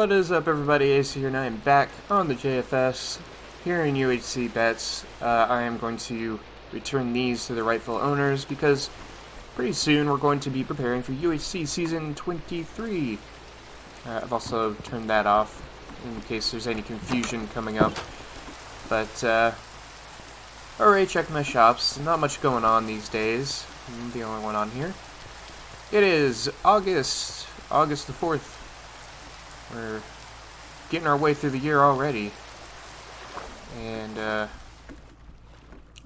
What is up, everybody? Ace here, and I am back on the JFS here in UHC Bets. I am going to return these to the rightful owners because pretty soon we're going to be preparing for UHC Season 23. I've also turned that off in case there's any confusion coming up. But, already checked my shops. Not much going on these days. I'm the only one on here. It is August the 4th. We're getting our way through the year already. And,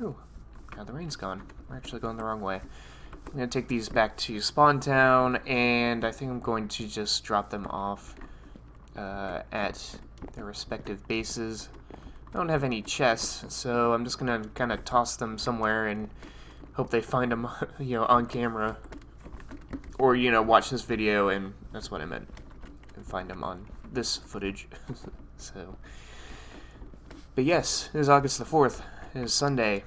ooh, now the rain's gone. We're actually going the wrong way. I'm going to take these back to Spawn Town, and I think I'm going to just drop them off at their respective bases. I don't have any chests, so I'm just going to kind of toss them somewhere and hope they find them, on camera. Or, watch this video, and that's what I meant. And find them on this footage. So, but yes, it is August the 4th. It is Sunday.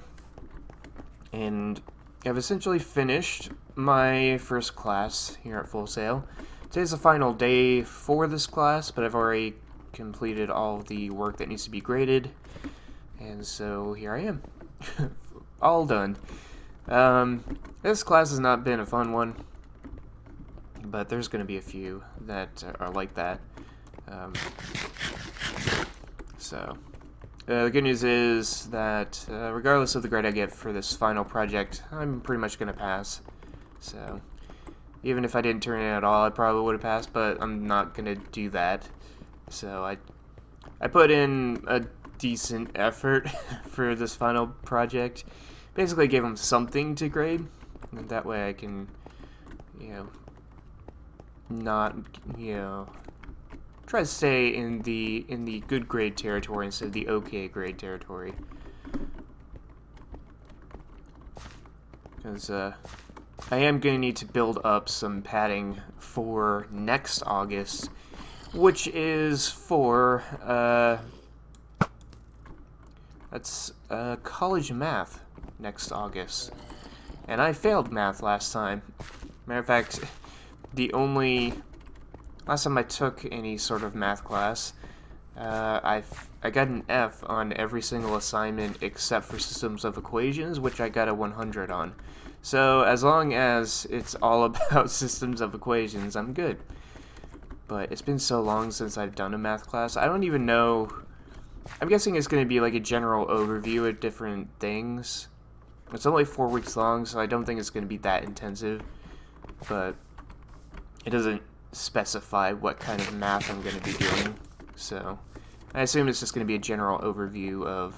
And I've essentially finished my first class here at Full Sail. Today's the final day for this class, but I've already completed all of the work that needs to be graded. And so here I am. All done. This class has not been a fun one, but there's going to be a few that are like that. The good news is that regardless of the grade I get for this final project, I'm pretty much going to pass. So even if I didn't turn in at all, I probably would have passed, but I'm not going to do that. So I put in a decent effort for this final project. Basically gave them something to grade, and that way I can, not, try to stay in the good grade territory instead of the okay grade territory. Because I am going to need to build up some padding for next August, which is for that's college math next August. And I failed math last time. Matter of fact, last time I took any sort of math class, I got an F on every single assignment except for systems of equations, which I got a 100 on. So as long as it's all about systems of equations, I'm good. But it's been so long since I've done a math class, I don't even know. I'm guessing it's going to be like a general overview of different things. It's only 4 weeks long, so I don't think it's going to be that intensive. But it doesn't specify what kind of math I'm going to be doing. So I assume it's just going to be a general overview of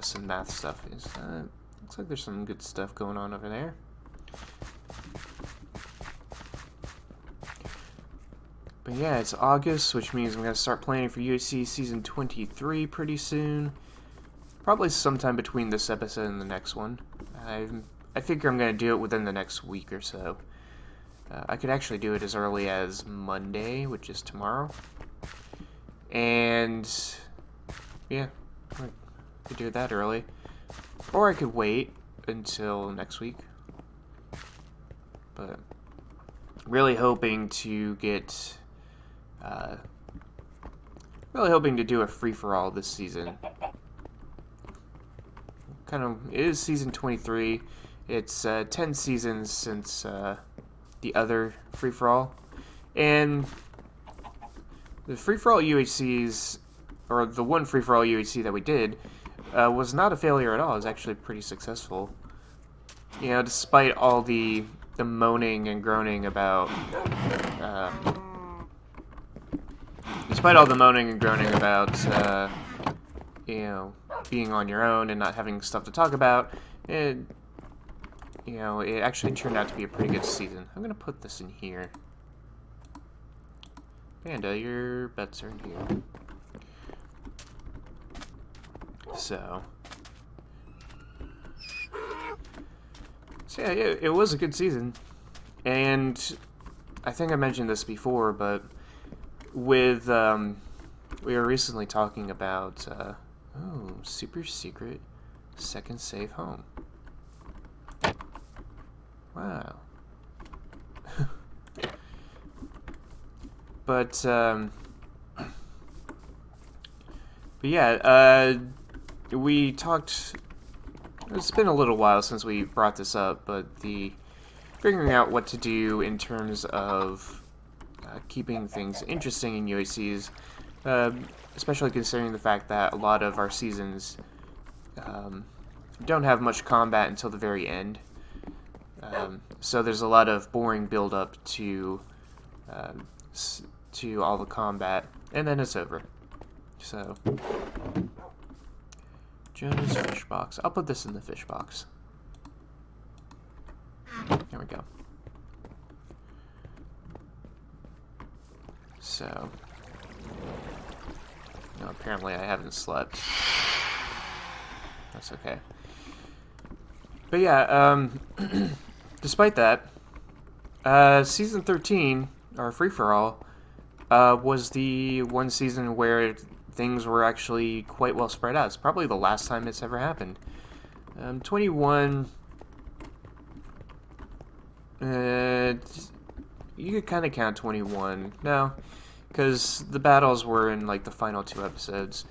some math stuff. Looks like there's some good stuff going on over there. But yeah, it's August, which means I'm going to start planning for UHC Season 23 pretty soon. Probably sometime between this episode and the next one. I figure I'm going to do it within the next week or so. I could actually do it as early as Monday, which is tomorrow. And yeah, I could do it that early. Or I could wait until next week. But really hoping to get really hoping to do a free-for-all this season. It is Season 23. It's 10 seasons since the other free-for-all. And the free-for-all UHCs, or the one free-for-all UHC that we did, was not a failure at all. It was actually pretty successful. Despite all the moaning and groaning about... being on your own and not having stuff to talk about, it actually turned out to be a pretty good season. I'm going to put this in here. Panda, your bets are in here. So yeah, it was a good season. And I think I mentioned this before, but with, we were recently talking about, super secret second save home. Wow. But But yeah, we talked. It's been a little while since we brought this up, but the figuring out what to do in terms of keeping things interesting in UHCs, especially considering the fact that a lot of our seasons don't have much combat until the very end. So there's a lot of boring build-up to all the combat, and then it's over. So, Jonah's fish box. I'll put this in the fish box. There we go. So, no, apparently I haven't slept. That's okay. But yeah, despite that, Season 13, or Free-for-All, was the one season where things were actually quite well spread out. It's probably the last time it's ever happened. 21... you could kind of count 21. No, because the battles were in, like, the final 2 episodes.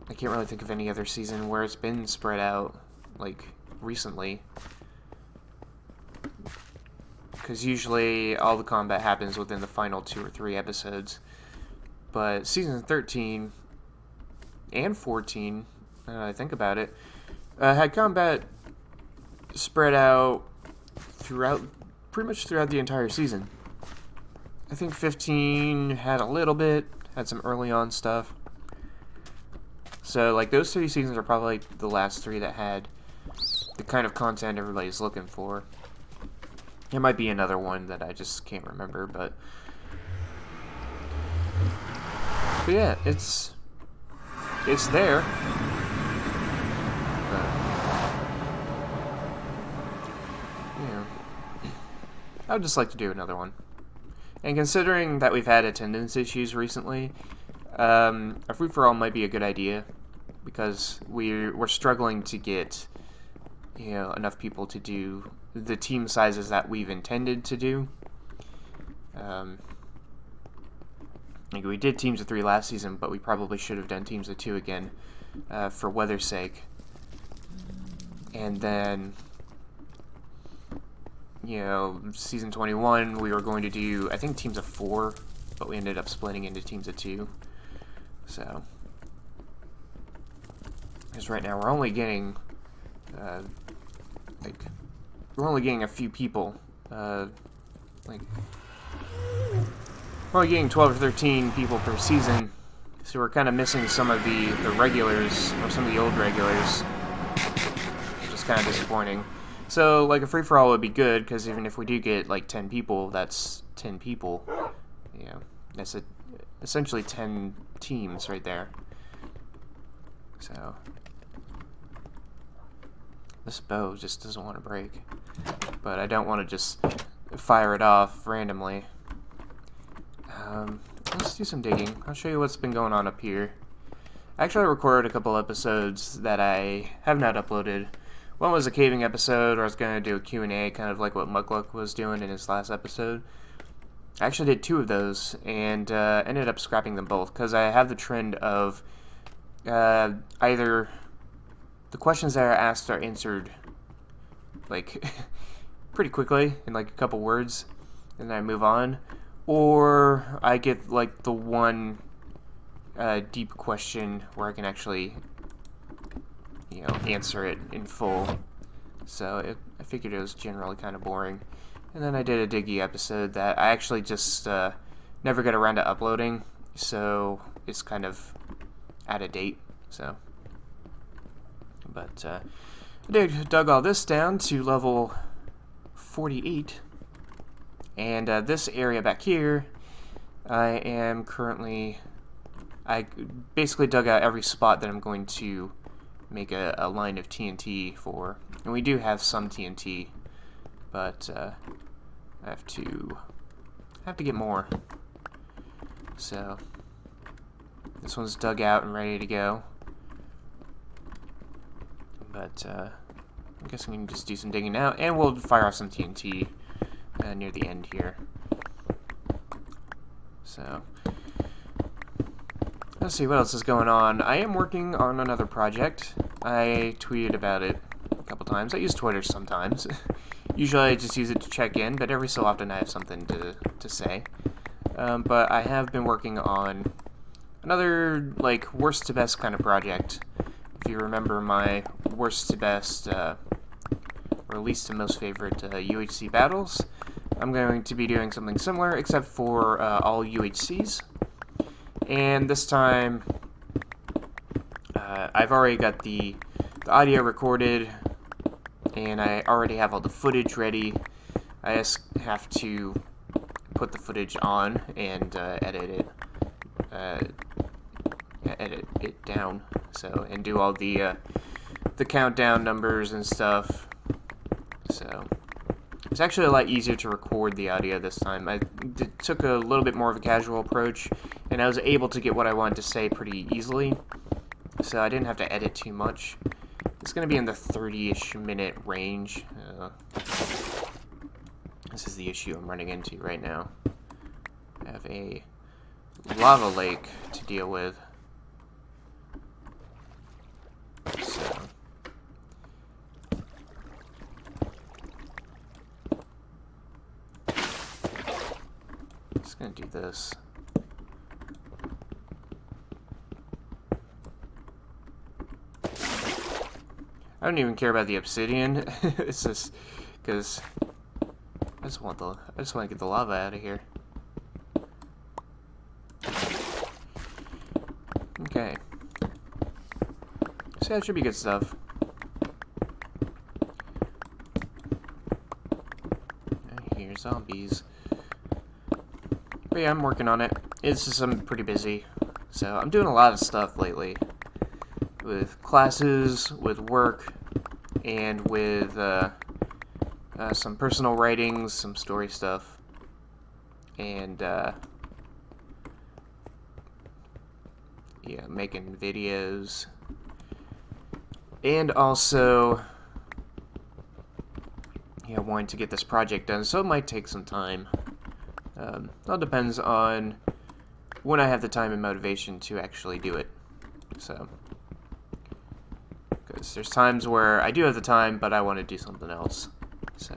I can't really think of any other season where it's been spread out, like, recently. Because usually all the combat happens within the final 2 or 3 episodes. But Season 13 and 14, now that I think about it, had combat spread out pretty much throughout the entire season. I think 15 had a little bit, had some early on stuff. So, like, those 3 seasons are probably the last 3 that had the kind of content everybody's looking for. There might be another one that I just can't remember, but yeah, it's there. But, yeah, I would just like to do another one. And considering that we've had attendance issues recently, a free-for-all might be a good idea, because we're struggling to get, you know, enough people to do the team sizes that we've intended to do. Like, we did teams of 3 last season, but we probably should have done teams of 2 again, for weather's sake. And then, you know, season 21, we were going to do, I think, teams of 4, but we ended up splitting into teams of 2. So, because right now we're only getting, we're only getting a few people, we're only getting 12 or 13 people per season, so we're kind of missing some of the regulars, or some of the old regulars, which is kind of disappointing. So, like, a free-for-all would be good, because even if we do get, like, 10 people, that's 10 people. You know, that's essentially 10 teams right there. So, this bow just doesn't want to break. But I don't want to just fire it off randomly. Let's do some digging. I'll show you what's been going on up here. Actually, I recorded a couple episodes that I have not uploaded. One was a caving episode where I was going to do a Q&A, kind of like what Mugluck was doing in his last episode. I actually did 2 of those, and ended up scrapping them both, because I have the trend of either the questions that are asked are answered, like, pretty quickly, in like a couple words, and then I move on, or I get, like, the one deep question where I can actually, you know, answer it in full. So I figured it was generally kind of boring. And then I did a Diggy episode that I actually just never got around to uploading, so it's kind of out of date. So, but I dug all this down to level 48, and this area back here, I basically dug out every spot that I'm going to make a line of TNT for, and we do have some TNT, but I have to get more. So this one's dug out and ready to go, but I guess we can just do some digging now, and we'll fire off some TNT near the end here. So Let's see, what else is going on? I am working on another project. I tweeted about it a couple times. I use Twitter sometimes. Usually I just use it to check in, but every so often I have something to say. But I have been working on another, like, worst to best kind of project. If you remember my worst to best, or least to most favorite UHC battles, I'm going to be doing something similar, except for all UHCs. And this time, I've already got the audio recorded, and I already have all the footage ready. I just have to put the footage on and edit it down, and do all the countdown numbers and stuff. So it's actually a lot easier to record the audio this time. I took a little bit more of a casual approach, and I was able to get what I wanted to say pretty easily, so I didn't have to edit too much. It's going to be in the 30-ish minute range. This is the issue I'm running into right now. I have a lava lake to deal with. So just gonna do this. I don't even care about the obsidian. It's just because I just want to get the lava out of here. Okay. So that should be good stuff. I hear zombies. But yeah, I'm working on it. It's just I'm pretty busy. So I'm doing a lot of stuff lately. With classes, with work, and with some personal writings, some story stuff. And yeah, making videos. And also, yeah, wanting to get this project done, so it might take some time. It all depends on when I have the time and motivation to actually do it. So, because there's times where I do have the time, but I want to do something else. So,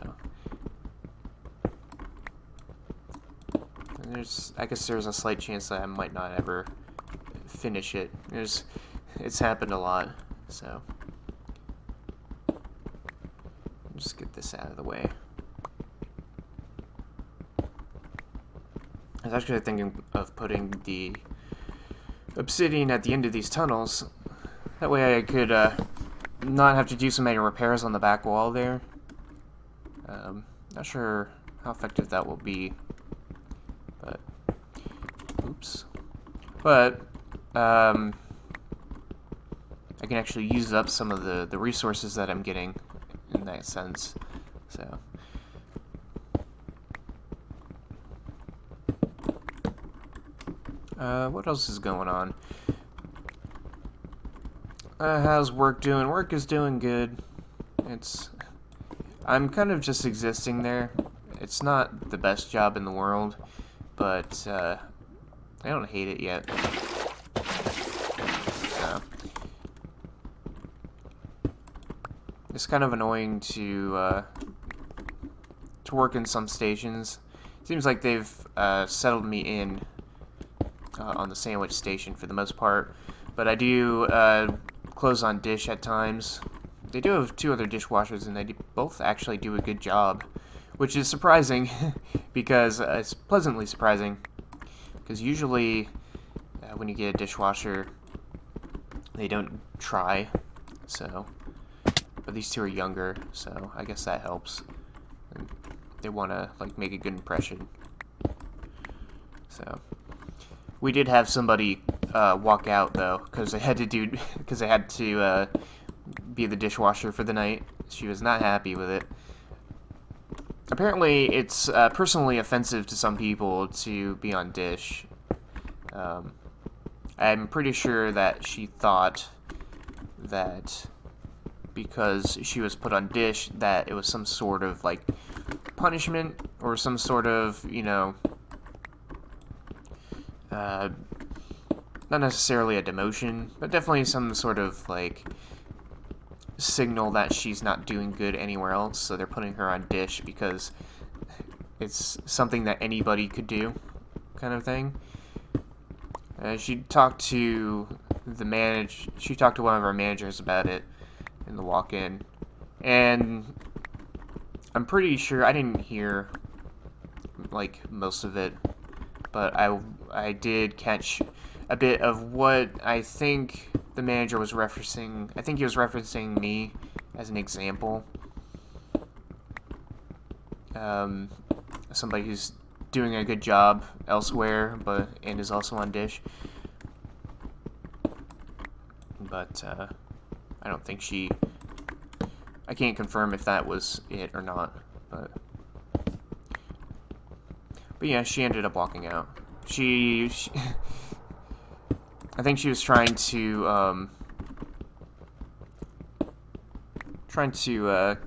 and I guess there's a slight chance that I might not ever finish it. It's happened a lot, so. Just get this out of the way. I was actually thinking of putting the obsidian at the end of these tunnels. That way I could not have to do so many repairs on the back wall there. Not sure how effective that will be. But, oops. But, I can actually use up some of the resources that I'm getting in that sense. So what else is going on? How's work doing? Work is doing good. I'm kind of just existing there. It's not the best job in the world, but I don't hate it yet. So it's kind of annoying to work in some stations. Seems like they've settled me in on the sandwich station for the most part, but I do close on dish at times. They do have 2 other dishwashers, and they both actually do a good job, which is surprising, because it's pleasantly surprising, because usually when you get a dishwasher, they don't try, so. But these 2 are younger, so I guess that helps. And they want to like make a good impression. So we did have somebody walk out though, because they had to be the dishwasher for the night. She was not happy with it. Apparently, it's personally offensive to some people to be on dish. I'm pretty sure that she thought that because she was put on dish that it was some sort of like punishment or some sort of, you know, not necessarily a demotion, but definitely some sort of, like, signal that she's not doing good anywhere else, so they're putting her on dish because it's something that anybody could do, kind of thing. She talked to she talked to one of our managers about it in the walk-in, and I'm pretty sure I didn't hear, like, most of it, but I did catch a bit of what I think the manager was referencing. I think he was referencing me as an example. Somebody who's doing a good job elsewhere, and is also on dish. But I don't think I can't confirm if that was it or not. But yeah, she ended up walking out. She I think she was trying to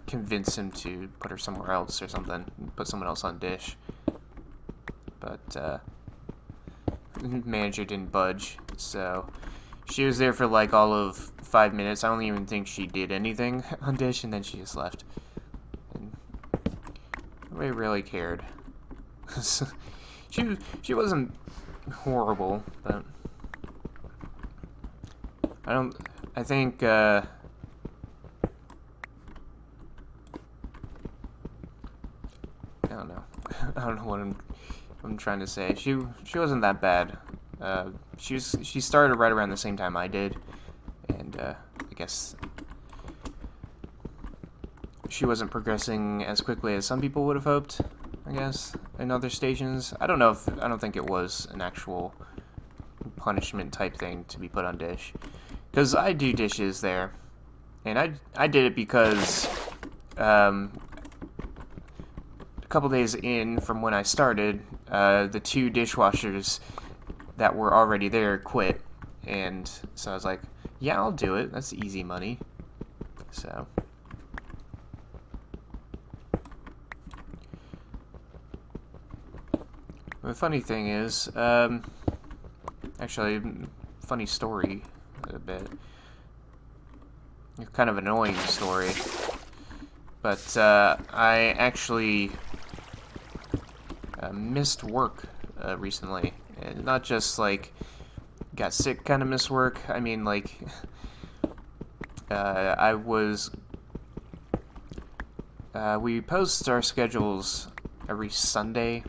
convince him to put her somewhere else or something, put someone else on dish. But the manager didn't budge, so she was there for like all of 5 minutes. I don't even think she did anything on dish, and then she just left. And nobody really cared. She wasn't horrible, but I think I don't know. I don't know what I'm trying to say. She wasn't that bad. She started right around the same time I did, and I guess she wasn't progressing as quickly as some people would have hoped. I guess in other stations. I don't think it was an actual punishment type thing to be put on dish, because I do dishes there, and I did it because a couple days in from when I started, the 2 dishwashers that were already there quit, and so I was like, yeah, I'll do it. That's easy money. So the funny thing is, actually, funny story a bit. Kind of annoying story. But I actually missed work recently. And not just, like, got sick kind of missed work. I mean, like, we post our schedules every Sunday.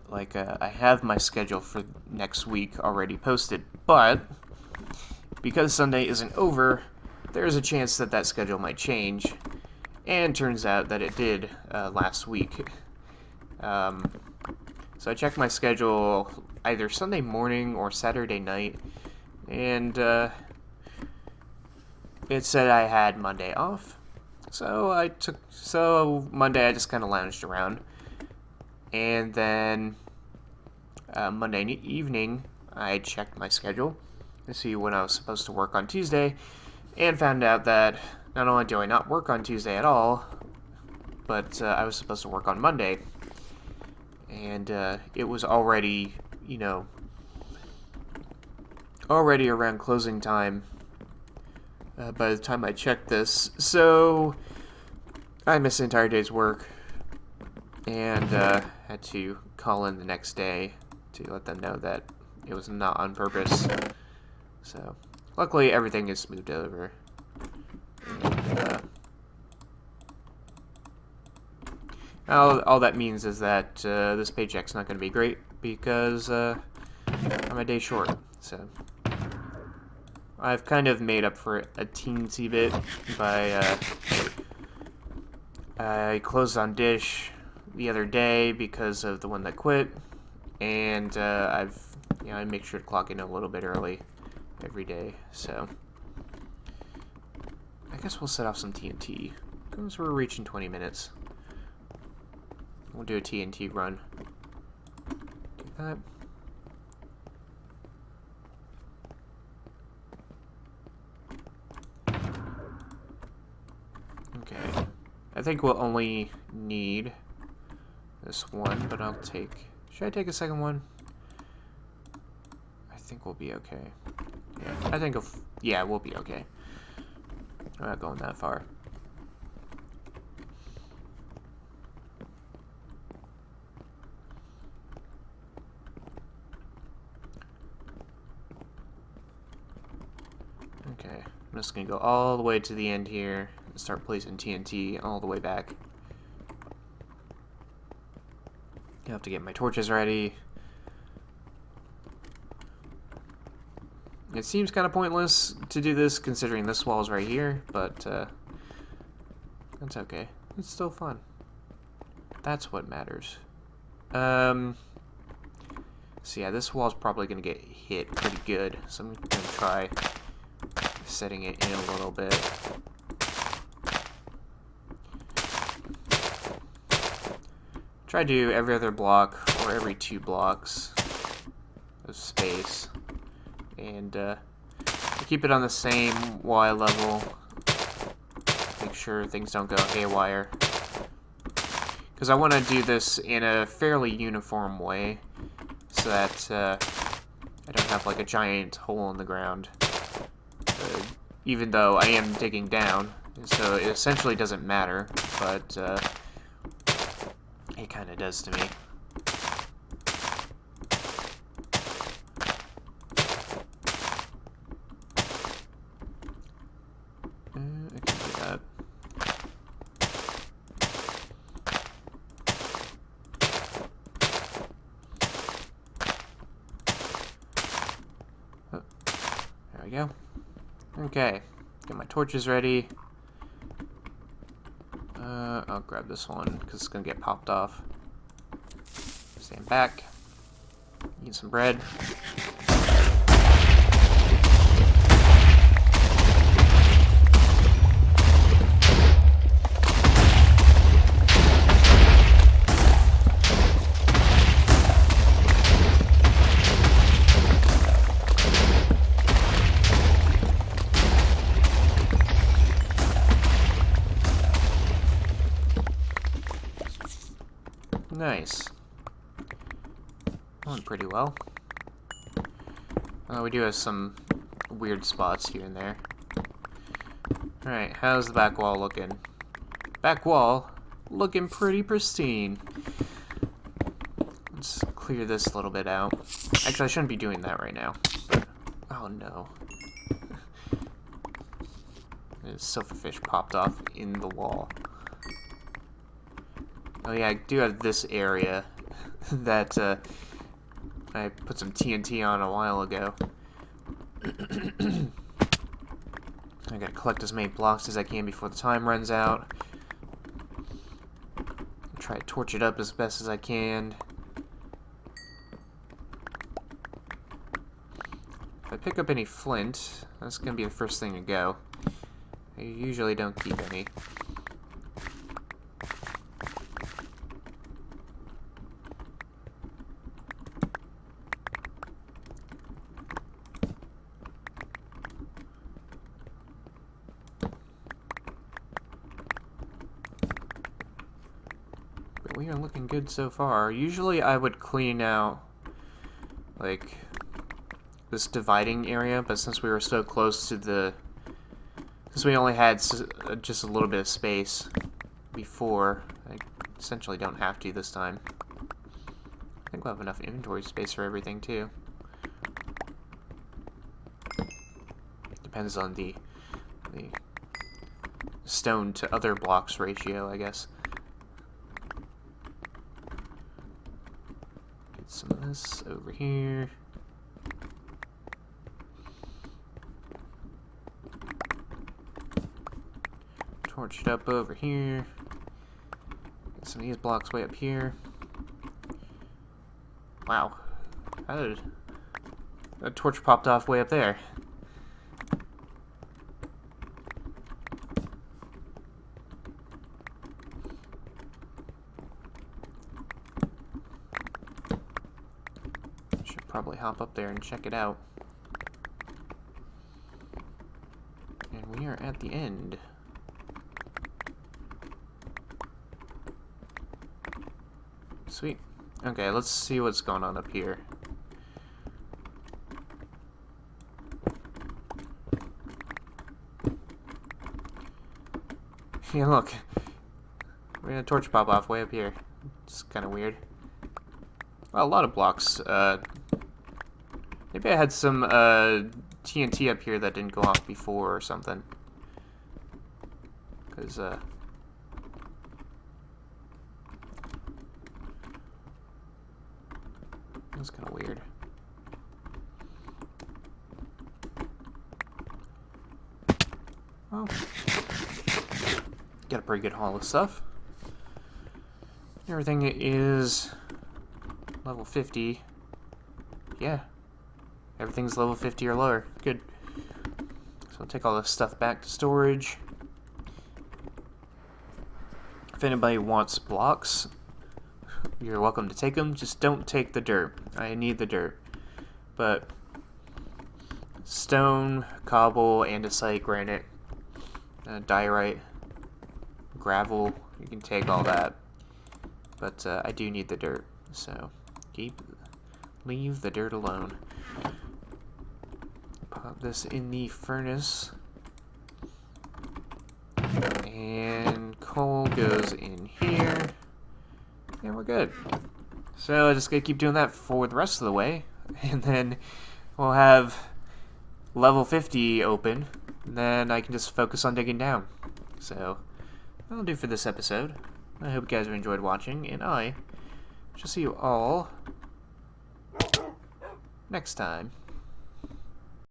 Like, I have my schedule for next week already posted, but because Sunday isn't over, there's a chance that that schedule might change, and turns out that it did last week. So I checked my schedule either Sunday morning or Saturday night, and it said I had Monday off. So Monday I just kind of lounged around. And then Monday evening, I checked my schedule to see when I was supposed to work on Tuesday, and found out that not only do I not work on Tuesday at all, but I was supposed to work on Monday. And it was already, already around closing time by the time I checked this. So I missed the entire day's work, and had to call in the next day to let them know that it was not on purpose. So luckily everything is smoothed over. And, all that means is that this paycheck's not going to be great because I'm a day short. So I've kind of made up for a teensy bit by I closed on Dish the other day because of the one that quit, and I make sure to clock in a little bit early every day. So I guess we'll set off some TNT because we're reaching 20 minutes. We'll do a TNT run. Do that. Okay. I think we'll only need this one, but I'll take... Should I take a second one? think we'll be okay. Yeah, I think yeah, we'll be okay. I'm not going that far. Okay, I'm just gonna go all the way to the end here and start placing TNT all the way back. I have to get my torches ready. It seems kind of pointless to do this considering this wall is right here, but that's okay. It's still fun. That's what matters. So yeah, this wall's probably gonna get hit pretty good, so I'm gonna try setting it in a little bit. Try to do every other block or every 2 blocks of space, and keep it on the same Y level. Make sure things don't go haywire, because I want to do this in a fairly uniform way, so that I don't have like a giant hole in the ground. Even though I am digging down, so it essentially doesn't matter, but it kind of does to me. I can do that. Oh, there we go. Okay, get my torches ready. I'll grab this one because it's gonna get popped off. Stand back. Eat some bread. Nice. Going pretty well. We do have some weird spots here and there. Alright, how's the back wall looking? Back wall looking pretty pristine. Let's clear this a little bit out. Actually, I shouldn't be doing that right now. But, oh no. The silverfish popped off in the wall. Oh yeah, I do have this area that I put some TNT on a while ago. I gotta collect as many blocks as I can before the time runs out. Try to torch it up as best as I can. If I pick up any flint, that's gonna be the first thing to go. I usually don't keep any. We are looking good so far. Usually I would clean out, like, this dividing area, but since we were so close to the... Since we only had just a little bit of space before, I essentially don't have to this time. I think we'll have enough inventory space for everything, too. Depends on the stone to other blocks ratio, I guess. Some of this over here. Torch it up over here. Get some of these blocks way up here. Wow. How did a torch popped off way up there? Probably hop up there and check it out. And we are at the end. Sweet. Okay, let's see what's going on up here. Yeah, look. We had a torch pop off way up here. It's kind of weird. Well, a lot of blocks. Maybe I had some TNT up here that didn't go off before or something. Because, that's kind of weird. Well, got a pretty good haul of stuff. Everything is level 50. Yeah. Everything's level 50 or lower. Good. So I'll take all this stuff back to storage. If anybody wants blocks, you're welcome to take them. Just don't take the dirt. I need the dirt. But stone, cobble, andesite, granite, diorite, gravel, you can take all that. But I do need the dirt, so leave the dirt alone. Pop this in the furnace. And coal goes in here. And we're good. So I just gotta keep doing that for the rest of the way. And then we'll have level 50 open. And then I can just focus on digging down. So that'll do for this episode. I hope you guys have enjoyed watching. And I shall see you all next time.